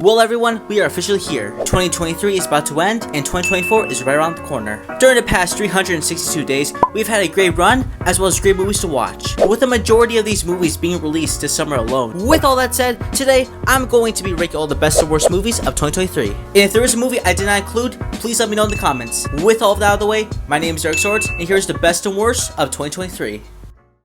Well everyone, we are officially here. 2023 is about to end and 2024 is right around the corner. During the past 362 days, we've had a great run as well as great movies to watch, with the majority of these movies being released this summer alone. With all that said, today I'm going to be ranking all the best and worst movies of 2023. And if there is a movie I did not include, please let me know in the comments. With all of that out of the way, my name is Derek Swords and here's the best and worst of 2023.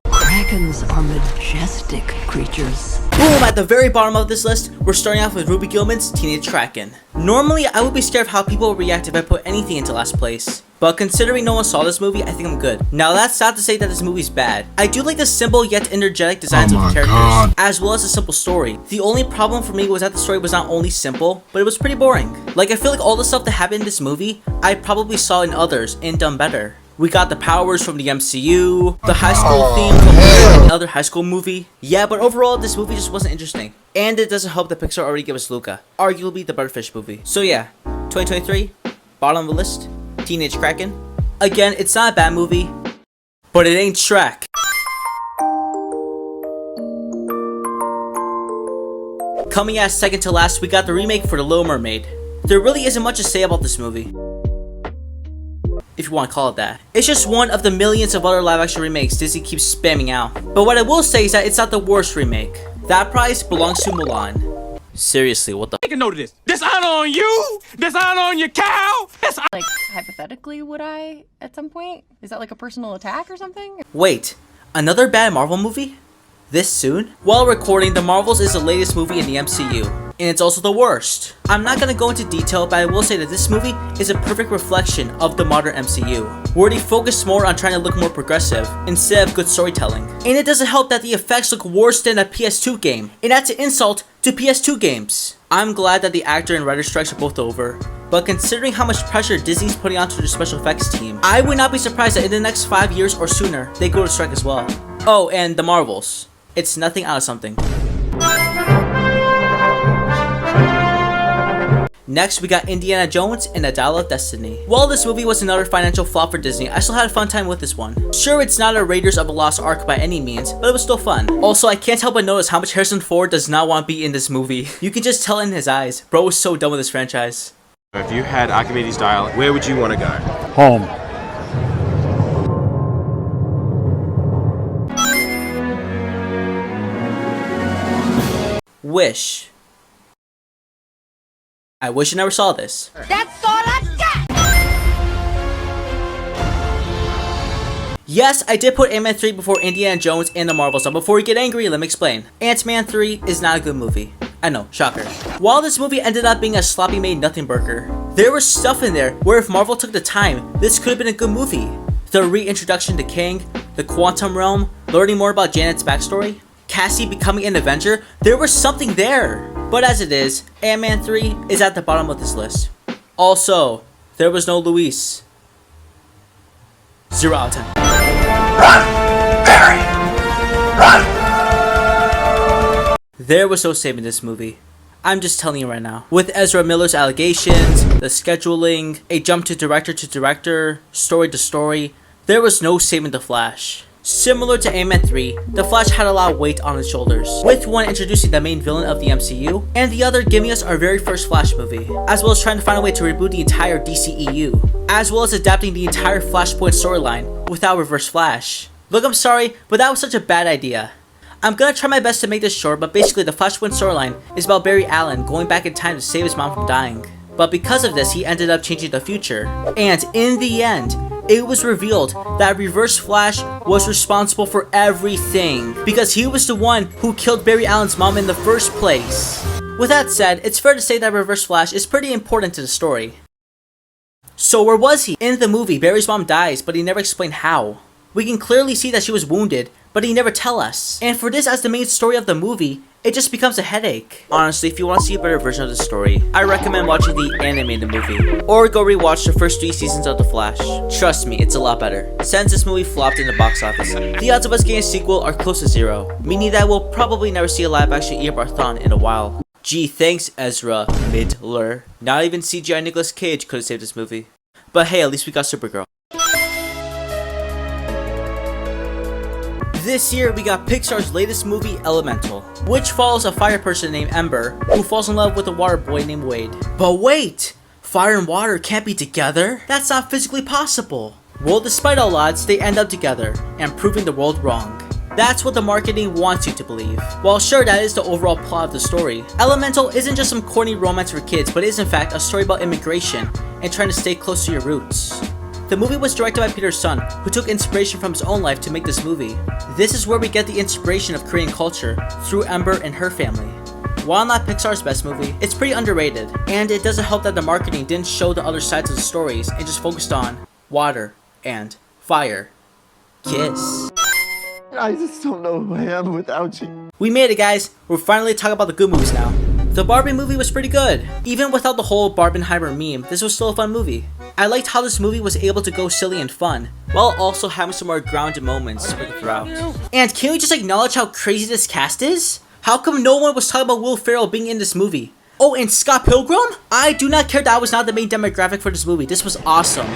Krakens are majestic creatures. Boom! At the very bottom of this list, we're starting off with Ruby Gillman's Teenage Kraken. Normally, I would be scared of how people would react if I put anything into last place, but considering no one saw this movie, I think I'm good. Now that's not to say that this movie's bad. I do like the simple yet energetic designs of the characters, as well as a simple story. The only problem for me was that the story was not only simple, but it was pretty boring. Like, I feel like all the stuff that happened in this movie, I probably saw in others and done better. We got the powers from the MCU, the high school theme from another high school movie. Yeah, but overall, this movie just wasn't interesting. And it doesn't help that Pixar already gave us Luca, arguably the Butterfish movie. So yeah, 2023, bottom of the list, Teenage Kraken. Again, it's not a bad movie, but it ain't Shrek. Coming as second to last, we got the remake for the Little Mermaid. There really isn't much to say about this movie, if you want to call it that. It's just one of the millions of other live action remakes Disney keeps spamming out. But what I will say is that it's not the worst remake. That prize belongs to Mulan. Seriously, what the— Take a note of this. Dishonor on you! Dishonor on your cow! Like, hypothetically, would I at some point? Is that like a personal attack or something? Wait, another bad Marvel movie? This soon? While recording, The Marvels is the latest movie in the MCU, and it's also the worst. I'm not gonna go into detail, but I will say that this movie is a perfect reflection of the modern MCU, where they focus more on trying to look more progressive instead of good storytelling. And it doesn't help that the effects look worse than a PS2 game, and that's an insult to PS2 games. I'm glad that the actor and writer strikes are both over, but considering how much pressure Disney's putting onto their special effects team, I would not be surprised that in the next 5 years or sooner, they go to strike as well. Oh, and The Marvels. It's nothing out of something. Next, we got Indiana Jones and the Dial of Destiny. While this movie was another financial flop for Disney, I still had a fun time with this one. Sure, it's not a Raiders of the Lost Ark by any means, but it was still fun. Also, I can't help but notice how much Harrison Ford does not want to be in this movie. You can just tell in his eyes. Bro was so done with this franchise. If you had Archimedes' dial, where would you want to go? Home. Wish. I wish I never saw this. That's all I got! Yes, I did put Antman 3 before Indiana Jones and the Marvels, so before you get angry, let me explain. Antman 3 is not a good movie. I know, shocker. While this movie ended up being a sloppy made nothing burger, there was stuff in there where if Marvel took the time, this could have been a good movie. The reintroduction to King, the quantum realm, learning more about Janet's backstory, Cassie becoming an Avenger, there was something there. But as it is, Ant-Man 3 is at the bottom of this list. Also, there was no Luis. 0 out of 10. Run, Barry, run. There was no saving this movie. I'm just telling you right now. With Ezra Miller's allegations, the scheduling, a jump to director, story to story, there was no saving The Flash. Similar to Ant-Man 3, The Flash had a lot of weight on his shoulders, with one introducing the main villain of the MCU, and the other giving us our very first Flash movie, as well as trying to find a way to reboot the entire DCEU, as well as adapting the entire Flashpoint storyline without Reverse Flash. Look, I'm sorry, but that was such a bad idea. I'm gonna try my best to make this short, but basically the Flashpoint storyline is about Barry Allen going back in time to save his mom from dying. But because of this, he ended up changing the future, and in the end, it was revealed that Reverse Flash was responsible for everything because he was the one who killed Barry Allen's mom in the first place. With that said, it's fair to say that Reverse Flash is pretty important to the story. So where was he? In the movie, Barry's mom dies, but he never explained how. We can clearly see that she was wounded, but he never tell us. And for this as the main story of the movie, it just becomes a headache. Honestly, if you want to see a better version of the story, I recommend watching the animated movie, or go rewatch the first 3 seasons of The Flash. Trust me, it's a lot better. Since this movie flopped in the box office, the odds of us getting a sequel are close to 0, meaning that we'll probably never see a live action Eobard-thon in a while. Gee, thanks Ezra Miller. Not even CGI Nicolas Cage could have saved this movie. But hey, at least we got Supergirl. This year, we got Pixar's latest movie, Elemental, which follows a fire person named Ember, who falls in love with a water boy named Wade. But wait! Fire and water can't be together? That's not physically possible. Well, despite all odds, they end up together, and proving the world wrong. That's what the marketing wants you to believe. While sure, that is the overall plot of the story, Elemental isn't just some corny romance for kids, but is in fact a story about immigration and trying to stay close to your roots. The movie was directed by Peter's son, who took inspiration from his own life to make this movie. This is where we get the inspiration of Korean culture through Ember and her family. While not Pixar's best movie, it's pretty underrated, and it doesn't help that the marketing didn't show the other sides of the stories and just focused on water and fire. Kiss. I just don't know who I am without you. We made it, guys. We're finally talking about the good movies now. The Barbie movie was pretty good. Even without the whole Barbenheimer meme, this was still a fun movie. I liked how this movie was able to go silly and fun, while also having some more grounded moments throughout. And can we just acknowledge how crazy this cast is? How come no one was talking about Will Ferrell being in this movie? Oh, and Scott Pilgrim? I do not care that I was not the main demographic for this movie. This was awesome.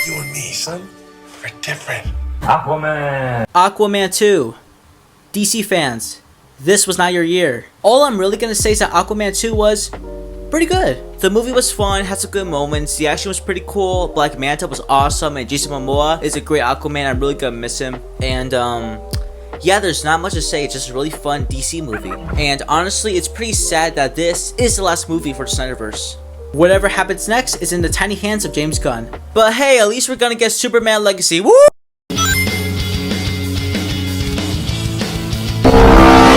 You and me, son, are different. Aquaman 2. DC fans, this was not your year. All I'm really gonna say is that Aquaman 2 was pretty good. The movie was fun, had some good moments, the action was pretty cool, Black Manta was awesome, and Jason Momoa is a great Aquaman. I'm really gonna miss him. And yeah, there's not much to say, it's just a really fun DC movie. And honestly, it's pretty sad that this is the last movie for the Snyderverse. Whatever happens next is in the tiny hands of James Gunn. But hey, at least we're gonna get Superman Legacy. Woo!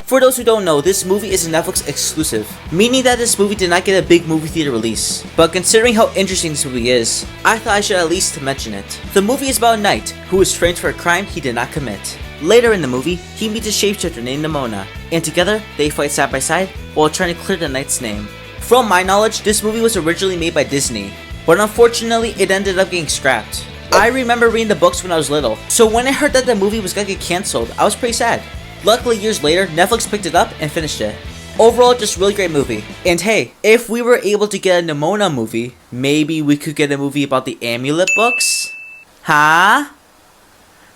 For those who don't know, this movie is a Netflix exclusive, meaning that this movie did not get a big movie theater release. But considering how interesting this movie is, I thought I should at least mention it. The movie is about a knight who is framed for a crime he did not commit. Later in the movie, he meets a shapeshifter named Nimona, and together, they fight side by side while trying to clear the knight's name. From my knowledge, this movie was originally made by Disney, but unfortunately, it ended up getting scrapped. I remember reading the books when I was little, so when I heard that the movie was gonna get cancelled, I was pretty sad. Luckily, years later, Netflix picked it up and finished it. Overall, just really great movie. And hey, if we were able to get a Nimona movie, maybe we could get a movie about the Amulet books? Huh?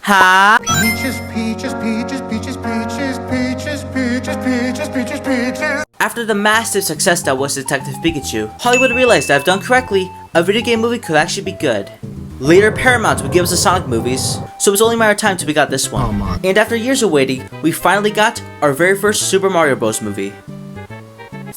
Huh? Peaches, peaches, peaches, peaches, peaches, peaches, peaches, peaches, peaches, peaches. After the massive success that was Detective Pikachu, Hollywood realized that if done correctly, a video game movie could actually be good. Later, Paramount would give us the Sonic movies, so it was only a matter of time till we got this one. And after years of waiting, we finally got our very first Super Mario Bros. Movie.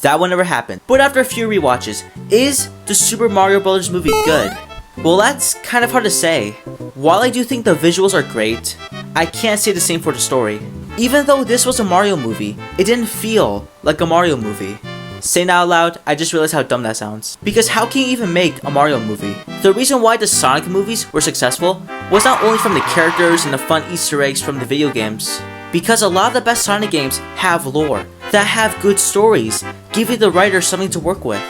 That one never happened. But after a few rewatches, is the Super Mario Bros. Movie good? Well, that's kind of hard to say. While I do think the visuals are great, I can't say the same for the story. Even though this was a Mario movie, it didn't feel like a Mario movie. Saying that out loud, I just realized how dumb that sounds. Because how can you even make a Mario movie? The reason why the Sonic movies were successful was not only from the characters and the fun Easter eggs from the video games, because a lot of the best Sonic games have lore, that have good stories, give you the writers something to work with.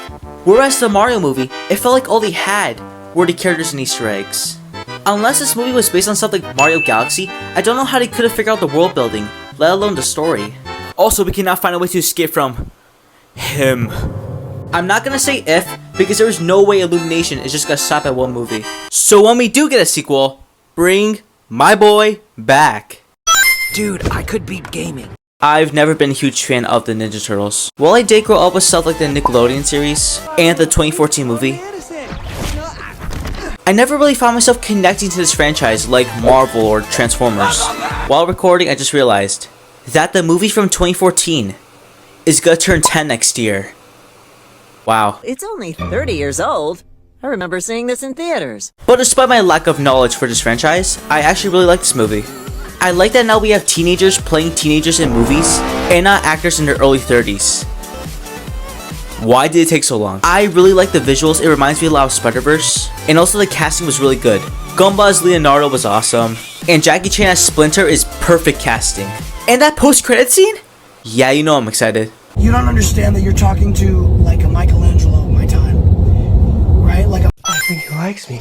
Whereas the Mario movie, it felt like all they had were the characters and Easter eggs. Unless this movie was based on something like Mario Galaxy, I don't know how they could have figured out the world building, let alone the story. Also, we cannot find a way to escape from him. I'm not gonna say if, because there's no way Illumination is just gonna stop at one movie. So when we do get a sequel, bring my boy back. Dude, I could beat gaming. I've never been a huge fan of the Ninja Turtles. While I did grow up with stuff like the Nickelodeon series and the 2014 movie, I never really found myself connecting to this franchise like Marvel or Transformers. While recording, I just realized that the movie from 2014 is gonna turn 10 next year. Wow. It's only 30 years old. I remember seeing this in theaters. But despite my lack of knowledge for this franchise, I actually really like this movie. I like that now we have teenagers playing teenagers in movies and not actors in their early 30s. Why did it take so long? I really like the visuals, it reminds me a lot of Spider-Verse, and also the casting was really good. Gumball's Leonardo was awesome, and Jackie Chan as Splinter is perfect casting. And that post-credit scene? Yeah, you know I'm excited. You don't understand that you're talking to like a Michelangelo of my time, right? Like a I think he likes me.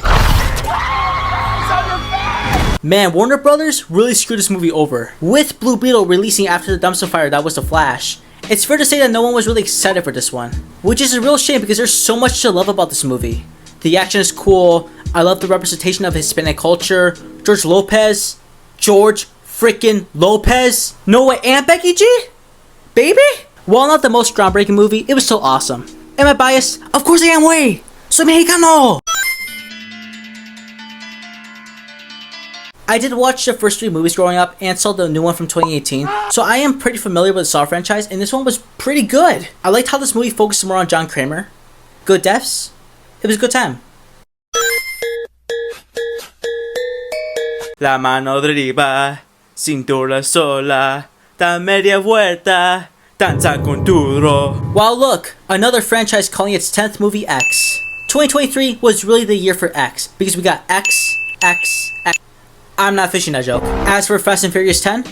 Man, Warner Brothers really screwed this movie over. With Blue Beetle releasing after the dumpster fire that was The Flash, it's fair to say that no one was really excited for this one. Which is a real shame because there's so much to love about this movie. The action is cool, I love the representation of Hispanic culture, George freaking Lopez. No way, and Becky G? Baby? While not the most groundbreaking movie, it was still awesome. Am I biased? Of course I am, way! Soy mexicano! I did watch the first 3 movies growing up and saw the new one from 2018, so I am pretty familiar with the Saw franchise, and this one was pretty good. I liked how this movie focused more on John Kramer. Good deaths. It was a good time. La mano arriba, cintura sola, da media vuelta, danza con duro. Wow, look, another franchise calling its 10th movie X. 2023 was really the year for X, because we got X. I'm not fishing that joke. As for Fast and Furious 10,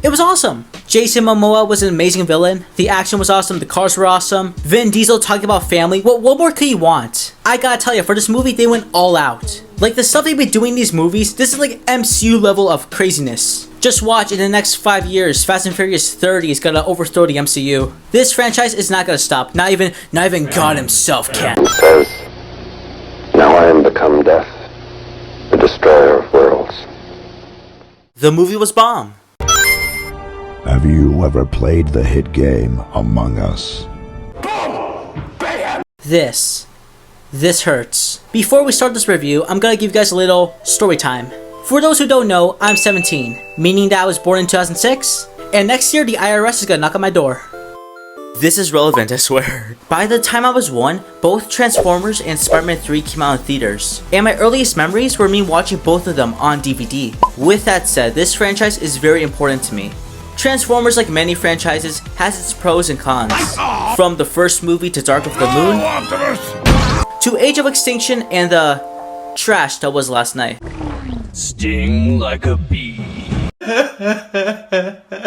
it was awesome. Jason Momoa was an amazing villain. The action was awesome. The cars were awesome. Vin Diesel talking about family. What more could you want? I gotta tell you, for this movie, they went all out. Like, the stuff they've been doing in these movies, this is like MCU level of craziness. Just watch, in the next 5 years, Fast and Furious 30 is gonna overthrow the MCU. This franchise is not gonna stop. Not even God himself can. It says, now I am become death, the destroyer of worlds. The movie was bomb. Have you ever played the hit game Among Us? This hurts. Before we start this review, I'm gonna give you guys a little story time. For those who don't know, I'm 17, meaning that I was born in 2006, and next year the IRS is gonna knock on my door. This is relevant, I swear. By the time I was 1, both Transformers and Spider-Man 3 came out in theaters, and my earliest memories were me watching both of them on DVD. With that said, this franchise is very important to me. Transformers, like many franchises, has its pros and cons. From the first movie to Dark of the Moon, to Age of Extinction and the trash that was last night. Sting like a bee.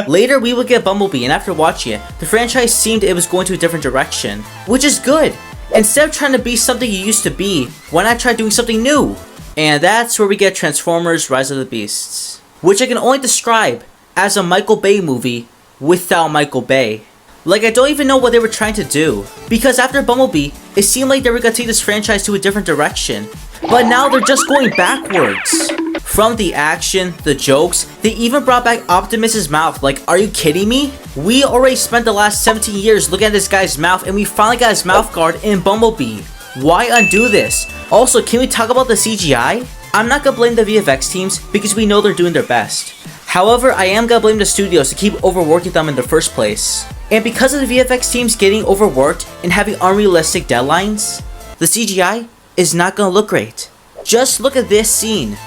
Later we would get Bumblebee, and after watching it, the franchise seemed it was going to a different direction, which is good. Instead of trying to be something you used to be, why not try doing something new? And that's where we get Transformers Rise of the Beasts, which I can only describe as a Michael Bay movie without Michael Bay. Like, I don't even know what they were trying to do, because after Bumblebee, it seemed like they were gonna take this franchise to a different direction, but now they're just going backwards. From the action, the jokes, they even brought back Optimus's mouth. Like, are you kidding me? We already spent the last 17 years looking at this guy's mouth, and we finally got his mouth guard in Bumblebee. Why undo this? Also, can we talk about the CGI? I'm not gonna blame the VFX teams, because we know they're doing their best. However, I am gonna blame the studios to keep overworking them in the first place. And because of the VFX teams getting overworked and having unrealistic deadlines, the CGI is not gonna look great. Just look at this scene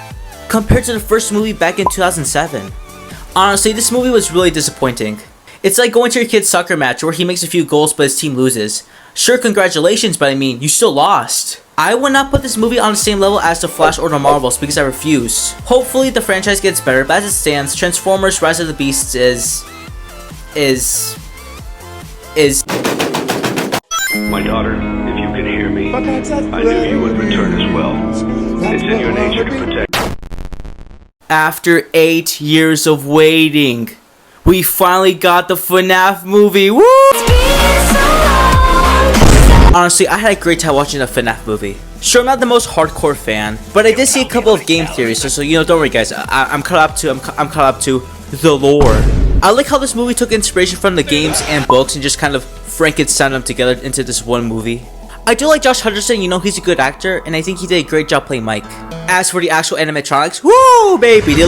compared to the first movie back in 2007. Honestly, this movie was really disappointing. It's like going to your kid's soccer match where he makes a few goals but his team loses. Sure, congratulations, but I mean, you still lost. I would not put this movie on the same level as The Flash or The Marvels because I refuse. Hopefully the franchise gets better, but as it stands, Transformers Rise of the Beasts is... My daughter, if you can hear me, I knew you would return as well. It's in your nature to protect. After 8 years of waiting, we finally got the FNaF movie. Woo! Honestly, I had a great time watching the FNaF movie. Sure, I'm not the most hardcore fan, but I did see a couple of game theories, so you know, don't worry, guys. I'm caught up to the lore. I like how this movie took inspiration from the games and books and just kind of Frankenstein them together into this one movie. I do like Josh Hutcherson, you know, he's a good actor, and I think he did a great job playing Mike. As for the actual animatronics, woo, baby, they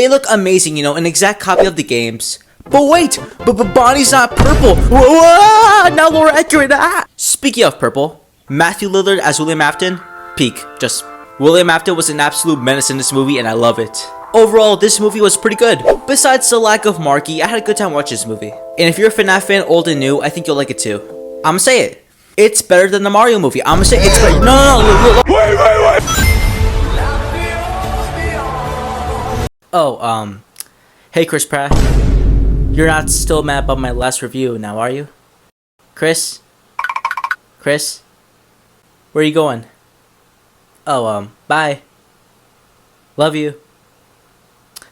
look amazing, you know, an exact copy of the games. But wait, but Bonnie's not purple. Whoa, now Laura accurate. Speaking of purple, Matthew Lillard as William Afton, peak. Just William Afton was an absolute menace in this movie, and I love it. Overall, this movie was pretty good. Besides the lack of Marky, I had a good time watching this movie. And if you're a FNaF fan, old and new, I think you'll like it too. I'ma say it. It's better than the Mario movie. I'ma say it's better. No. Wait. Oh, hey Chris Pratt. You're not still mad about my last review now, are you? Chris? Where are you going? Oh, bye. Love you.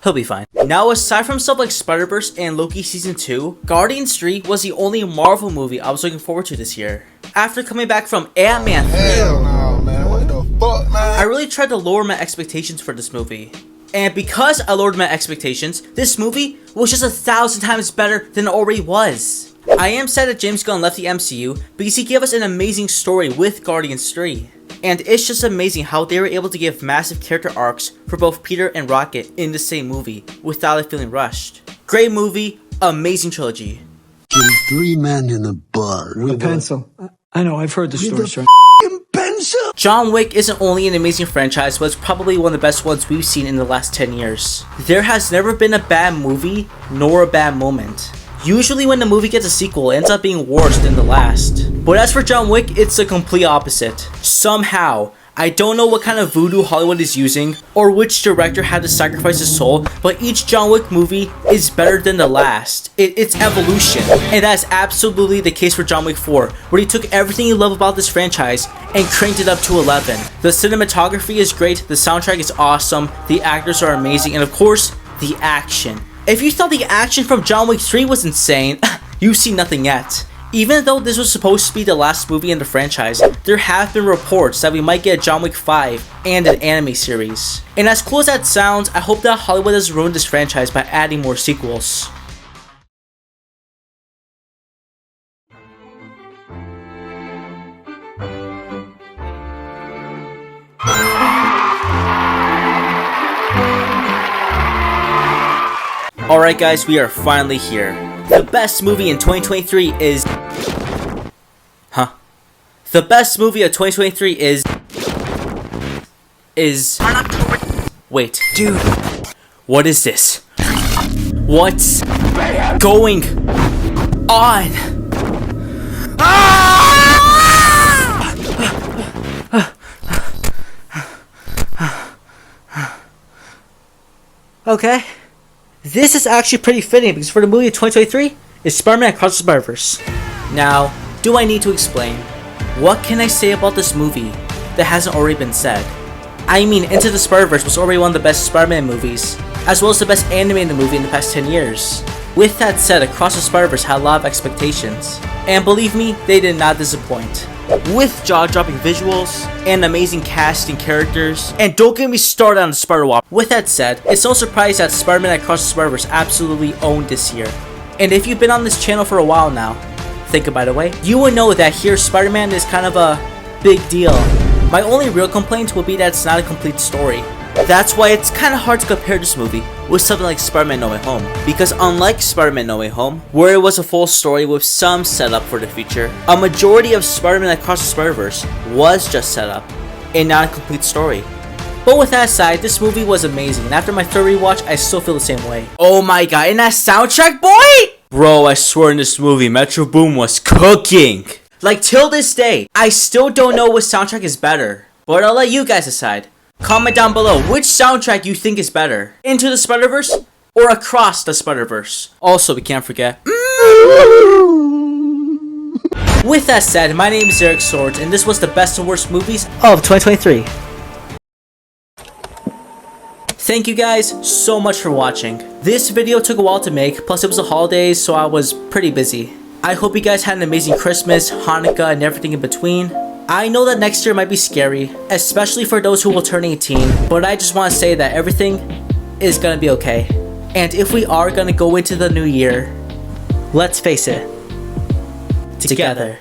He'll be fine. Now, aside from stuff like Spider-Verse and Loki Season 2, Guardians 3 was the only Marvel movie I was looking forward to this year. After coming back from Antman 3, Hell no, man. What the fuck, man? I really tried to lower my expectations for this movie. And because I lowered my expectations, this movie was just 1,000 times better than it already was. I am sad that James Gunn left the MCU because he gave us an amazing story with Guardians 3. And it's just amazing how they were able to give massive character arcs for both Peter and Rocket in the same movie without it feeling rushed. Great movie, amazing trilogy. Three men in a bar with A pencil. I know, I've heard the story, sir. pencil. John Wick isn't only an amazing franchise, but it's probably one of the best ones we've seen in the last 10 years. There has never been a bad movie, nor a bad moment. Usually when the movie gets a sequel, it ends up being worse than the last. But as for John Wick, it's the complete opposite. Somehow, I don't know what kind of voodoo Hollywood is using, or which director had to sacrifice his soul, but each John Wick movie is better than the last. It's evolution. And that's absolutely the case for John Wick 4, where he took everything you love about this franchise and cranked it up to 11. The cinematography is great, the soundtrack is awesome, the actors are amazing, and of course, the action. If you thought the action from John Wick 3 was insane, you've seen nothing yet. Even though this was supposed to be the last movie in the franchise, there have been reports that we might get a John Wick 5 and an anime series. And as cool as that sounds, I hope that Hollywood doesn't ruin this franchise by adding more sequels. Alright guys, we are finally here. The best movie in 2023 is... The best movie of 2023 is... Wait. Dude. What is this? What's going on? Okay. This is actually pretty fitting because for the movie of 2023, it's Spider-Man Across the Spider-Verse. Now, do I need to explain? What can I say about this movie that hasn't already been said? I mean, Into the Spider-Verse was already one of the best Spider-Man movies, as well as the best animated movie in the past 10 years. With that said, Across the Spider-Verse had a lot of expectations, and believe me, they did not disappoint. With jaw-dropping visuals, and amazing cast and characters, and don't get me started on the Spider-Wop. With that said, it's no surprise that Spider-Man Across the Spider-Verse absolutely owned this year. And if you've been on this channel for a while now, think about it, you would know that here Spider-Man is kind of a big deal. My only real complaint would be that it's not a complete story. That's why it's kind of hard to compare this movie with something like Spider-Man No Way Home. Because unlike Spider-Man No Way Home, where it was a full story with some setup for the future, a majority of Spider-Man Across the Spider-Verse was just setup, and not a complete story. But with that aside, this movie was amazing, and after my third rewatch, I still feel the same way. Oh my god, and that soundtrack, boy! Bro, I swear in this movie, Metro Boom was cooking! Like, till this day, I still don't know which soundtrack is better. But I'll let you guys decide. Comment down below which soundtrack you think is better. Into the Spider-Verse or Across the Spider-Verse. Also, we can't forget. With that said, my name is Eric Swords, and this was the best and worst movies of 2023. Thank you guys so much for watching. This video took a while to make, plus it was the holidays, so I was pretty busy. I hope you guys had an amazing Christmas, Hanukkah, and everything in between. I know that next year might be scary, especially for those who will turn 18, but I just want to say that everything is gonna be okay. And if we are gonna go into the new year, let's face it, together.